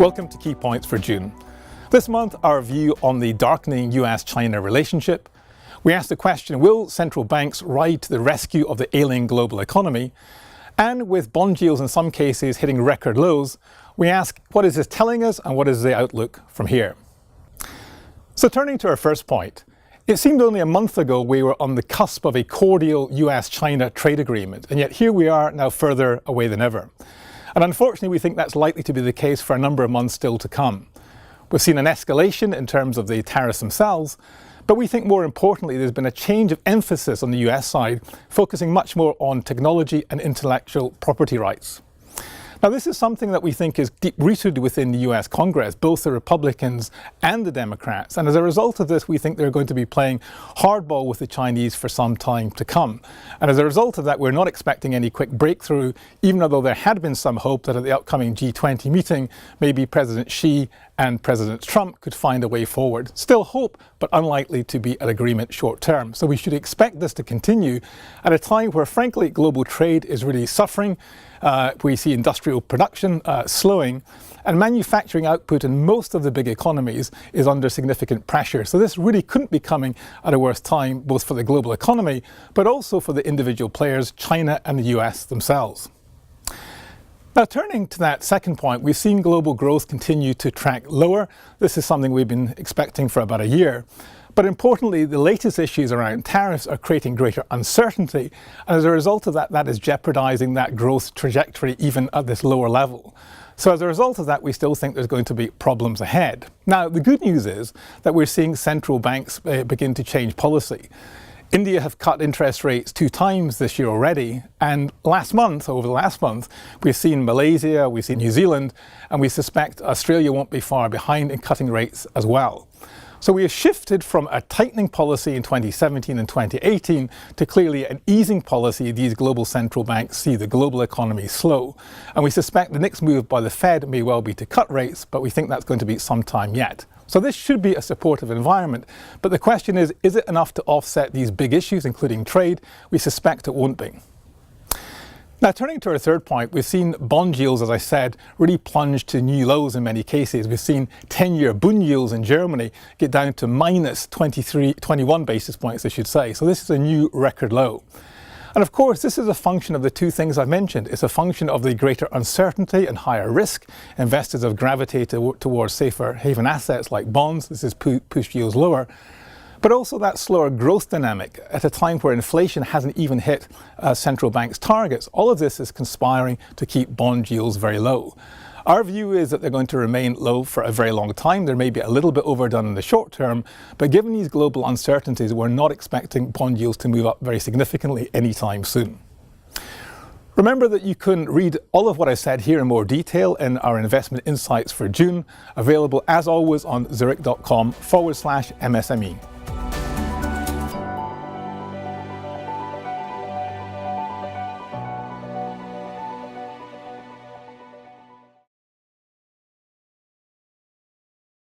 Welcome to Key Points for June. This month, our view on the darkening US-China relationship. We ask the question, will central banks ride to the rescue of the ailing global economy? And with bond yields in some cases hitting record lows, we ask, what is this telling us and what is the outlook from here? So turning to our first point, it seemed only a month ago we were on the cusp of a cordial US-China trade agreement, and yet here we are now further away than ever. And unfortunately, we think that's likely to be the case for a number of months still to come. We've seen an escalation in terms of the tariffs themselves, but we think more importantly there's been a change of emphasis on the US side, focusing much more on technology and intellectual property rights. Now, this is something that we think is deep-rooted within the US Congress, both the Republicans and the Democrats. And as a result of this, we think they're going to be playing hardball with the Chinese for some time to come. And as a result of that, we're not expecting any quick breakthrough, even although there had been some hope that at the upcoming G20 meeting, maybe President Xi and President Trump could find a way forward. Still hope, but unlikely to be an agreement short term. So we should expect this to continue at a time where, frankly, global trade is really suffering. We see industrial production slowing, and manufacturing output in most of the big economies is under significant pressure. So this really couldn't be coming at a worse time, both for the global economy, but also for the individual players, China and the US themselves. Now, turning to that second point, we've seen global growth continue to track lower. This is something we've been expecting for about a year. But importantly, the latest issues around tariffs are creating greater uncertainty. And as a result of that, that is jeopardizing that growth trajectory even at this lower level. So as a result of that, we still think there's going to be problems ahead. Now, the good news is that we're seeing central banks begin to change policy. India have cut interest rates 2 times this year already, and over the last month, we've seen Malaysia, we've seen New Zealand, and we suspect Australia won't be far behind in cutting rates as well. So we have shifted from a tightening policy in 2017 and 2018 to clearly an easing policy. These global central banks see the global economy slow, and we suspect the next move by the Fed may well be to cut rates, but we think that's going to be some time yet. So this should be a supportive environment, but the question is it enough to offset these big issues, including trade? We suspect it won't be. Now, turning to our third point, we've seen bond yields, as I said, really plunge to new lows in many cases. We've seen 10-year Bund yields in Germany get down to minus 21 basis points, I should say. So this is a new record low. And of course, this is a function of the 2 things I've mentioned. It's a function of the greater uncertainty and higher risk. Investors have gravitated towards safer haven assets like bonds. This has pushed yields lower. But also that slower growth dynamic at a time where inflation hasn't even hit central banks' targets. All of this is conspiring to keep bond yields very low. Our view is that they're going to remain low for a very long time. There may be a little bit overdone in the short term, but given these global uncertainties, we're not expecting bond yields to move up very significantly anytime soon. Remember that you can read all of what I said here in more detail in our investment insights for June, available as always on zurich.com/MSME.